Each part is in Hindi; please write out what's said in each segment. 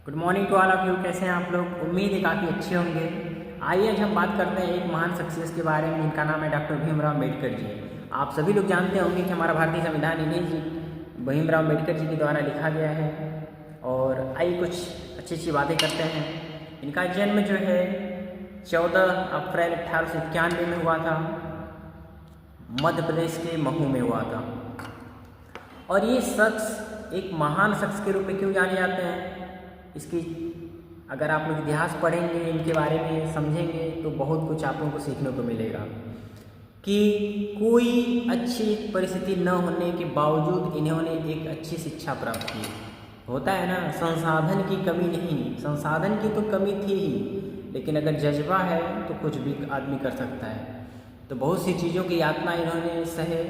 Good morning to all of you. कैसे हैं आप लोग? उम्मीद है काफ़ी अच्छे होंगे। आइए आज हम बात करते हैं एक महान शख्सियत के बारे में जिनका नाम है डॉक्टर भीमराव अम्बेडकर जी। आप सभी लोग जानते होंगे कि हमारा भारतीय संविधान इन्हीं जी भीमराव अम्बेडकर जी के द्वारा लिखा गया है। और आइए कुछ अच्छी अच्छी बातें करते हैं। इनका जन्म जो है 14 अप्रैल 1891 में हुआ था, मध्य प्रदेश के महू में हुआ था। और ये शख्स एक महान शख्स के रूप में क्यों जाने जाते हैं, इसकी अगर आप लोग इतिहास पढ़ेंगे, इनके बारे में समझेंगे तो बहुत कुछ आप लोगों को सीखने को मिलेगा कि कोई अच्छी परिस्थिति न होने के बावजूद इन्होंने एक अच्छी शिक्षा प्राप्त की। होता है ना, संसाधन की कमी नहीं, संसाधन की तो कमी थी ही, लेकिन अगर जज्बा है तो कुछ भी आदमी कर सकता है। तो बहुत सी चीज़ों की यातना इन्होंने सहे।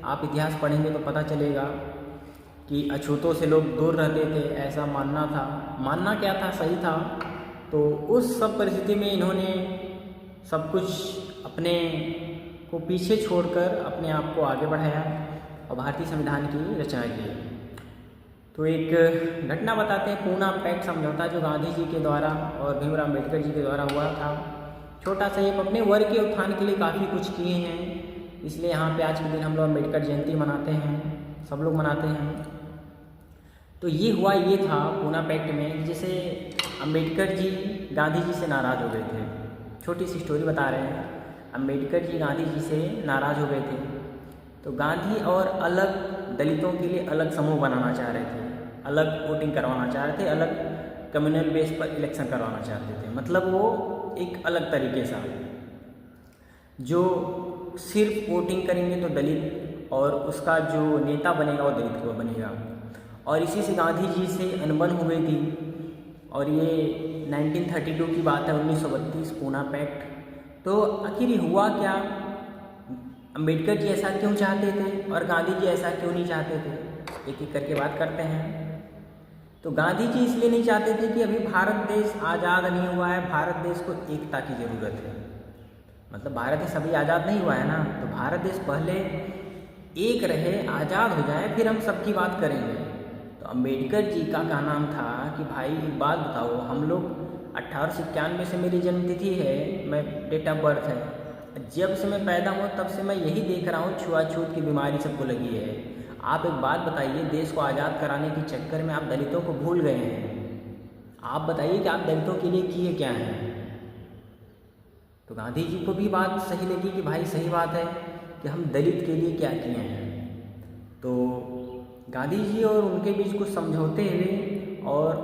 आप इतिहास पढ़ेंगे तो पता चलेगा कि अछूतों से लोग दूर रहते थे, ऐसा मानना था। मानना क्या था, सही था। तो उस सब परिस्थिति में इन्होंने सब कुछ अपने को पीछे छोड़कर अपने आप को आगे बढ़ाया और भारतीय संविधान की रचना की। तो एक घटना बताते हैं, पूना पैक्ट समझौता जो गांधी जी के द्वारा और भीमराव अम्बेडकर जी के द्वारा हुआ था। छोटा सा, ये अपने वर्ग के उत्थान के लिए काफ़ी कुछ किए हैं, इसलिए यहाँ पे आज के दिन हम लोग अम्बेडकर जयंती मनाते हैं, सब लोग मनाते हैं। तो ये हुआ, ये था पूना पैक्ट में, जैसे अम्बेडकर जी गांधी जी से नाराज़ हो गए थे। छोटी सी स्टोरी बता रहे हैं। अम्बेडकर जी गांधी जी से नाराज़ हो गए थे, तो गांधी और अलग दलितों के लिए अलग समूह बनाना चाह रहे थे, अलग वोटिंग करवाना चाह रहे थे, अलग कम्युनल बेस पर इलेक्शन करवाना चाहते थे। मतलब वो एक अलग तरीके से जो सिर्फ वोटिंग करेंगे तो दलित, और उसका जो नेता बनेगा वो दलित को बनेगा। और इसी से गांधी जी से अनबन हो गई थी। और ये 1932 की बात है, 1932 पूना पैक्ट। तो आखिर हुआ क्या, अम्बेडकर जी ऐसा क्यों चाहते थे और गांधी जी ऐसा क्यों नहीं चाहते थे, एक एक करके बात करते हैं। तो गांधी जी इसलिए नहीं चाहते थे कि अभी भारत देश आज़ाद नहीं हुआ है, भारत देश को एकता की ज़रूरत है। मतलब भारत देश अभी आज़ाद नहीं हुआ है ना, तो भारत देश पहले एक रहे, आज़ाद हो जाए, फिर हम सबकी बात करेंगे। तो अम्बेडकर जी का नाम था कि भाई एक बात बताओ, हम लोग 1891 से मेरी जन्मतिथि है, मैं डेट ऑफ बर्थ है, जब से मैं पैदा हुआ तब से मैं यही देख रहा हूँ छुआछूत की बीमारी सबको लगी है। आप एक बात बताइए, देश को आज़ाद कराने के चक्कर में आप दलितों को भूल गए हैं। आप बताइए कि आप दलितों के लिए किए क्या हैं। तो गांधी जी को भी बात सही लगी कि भाई सही बात है कि हम दलित के लिए क्या किए हैं। तो गांधी जी और उनके बीच कुछ समझौते हुए, और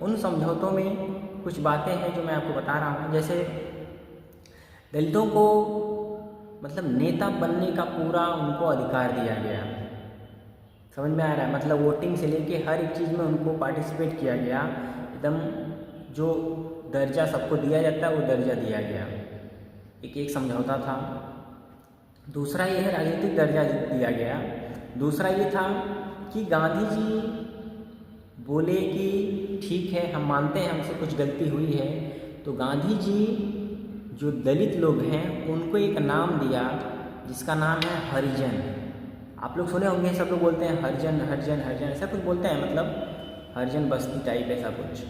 उन समझौतों में कुछ बातें हैं जो मैं आपको बता रहा हूँ। जैसे दलितों को मतलब नेता बनने का पूरा उनको अधिकार दिया गया, समझ में आ रहा है? मतलब वोटिंग से लेके हर एक चीज़ में उनको पार्टिसिपेट किया गया, एकदम जो दर्जा सबको दिया जाता है वो दर्जा दिया गया। एक समझौता था। दूसरा ये है, राजनीतिक दर्जा दिया गया। दूसरा ये था कि गांधी जी बोले कि ठीक है, हम मानते हैं हमसे कुछ गलती हुई है। तो गांधी जी जो दलित लोग हैं उनको एक नाम दिया जिसका नाम है हरिजन। आप लोग सुने होंगे, सब लोग बोलते हैं हरिजन हरिजन हरिजन, ऐसा कुछ बोलते हैं, मतलब हरिजन बस्ती टाइप ऐसा कुछ।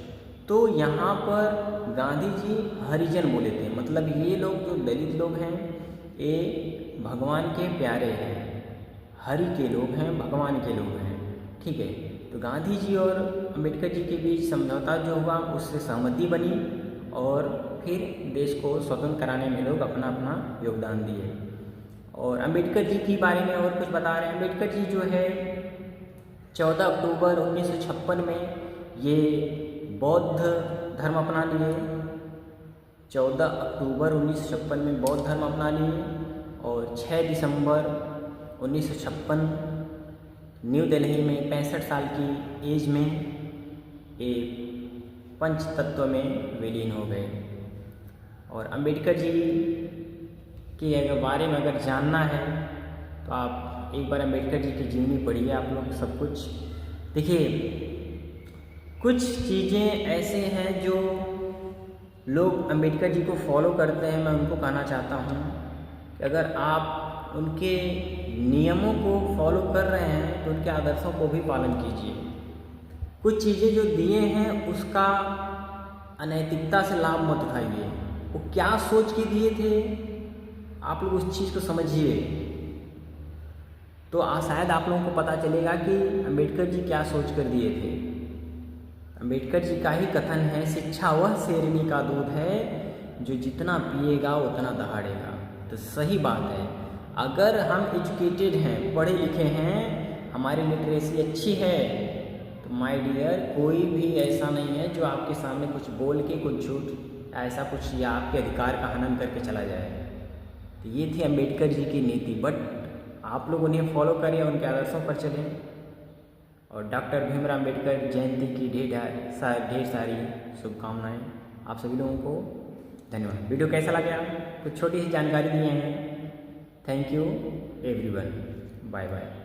तो यहाँ पर गांधी जी हरिजन बोले थे, मतलब ये लोग जो दलित लोग हैं ये भगवान के प्यारे हैं, हरि के लोग हैं, भगवान के लोग हैं, ठीक है। तो गांधी जी और अम्बेडकर जी के बीच समझौता जो हुआ उससे सहमति बनी, और फिर देश को स्वतंत्र कराने में लोग अपना अपना योगदान दिए। और अम्बेडकर जी के बारे में और कुछ बता रहे हैं। अम्बेडकर जी जो है 14 अक्टूबर 1956 में ये बौद्ध धर्म अपना लिए। 14 अक्टूबर 1956 में बौद्ध धर्म अपना लिए, और 6 दिसंबर 1956 न्यू दिल्ली में 65 साल की एज में एक पंच तत्व में विलीन हो गए। और अम्बेडकर जी के अगर बारे में अगर जानना है तो आप एक बार अम्बेडकर जी की जीवनी पढ़िए, आप लोग सब कुछ देखिए। कुछ चीज़ें ऐसे हैं जो लोग अम्बेडकर जी को फॉलो करते हैं, मैं उनको कहना चाहता हूँ कि अगर आप उनके नियमों को फॉलो कर रहे हैं तो उनके आदर्शों को भी पालन कीजिए। कुछ चीज़ें जो दिए हैं उसका अनैतिकता से लाभ मत उठाइए। वो क्या सोच के दिए थे, आप लोग उस चीज़ को समझिए, तो शायद आप लोगों को पता चलेगा कि अम्बेडकर जी क्या सोच कर दिए थे। अम्बेडकर जी का ही कथन है, शिक्षा वह शेरनी का दूध है जो जितना पिएगा उतना दहाड़ेगा। तो सही बात है, अगर हम एजुकेटेड हैं, पढ़े लिखे हैं, हमारी लिटरेसी अच्छी है, तो माय डियर कोई भी ऐसा नहीं है जो आपके सामने कुछ बोल के कुछ झूठ ऐसा कुछ या आपके अधिकार का हनन करके चला जाए। तो ये थी अम्बेडकर जी की नीति, बट आप लोग उन्हें फॉलो करें, उनके आदर्शों पर चलें। और डॉक्टर भीमराव अम्बेडकर जयंती की ढेर सारी शुभकामनाएं आप सभी लोगों को। धन्यवाद। वीडियो कैसा लगा, कुछ छोटी सी जानकारी दिए हैं। Thank you everyone, bye bye.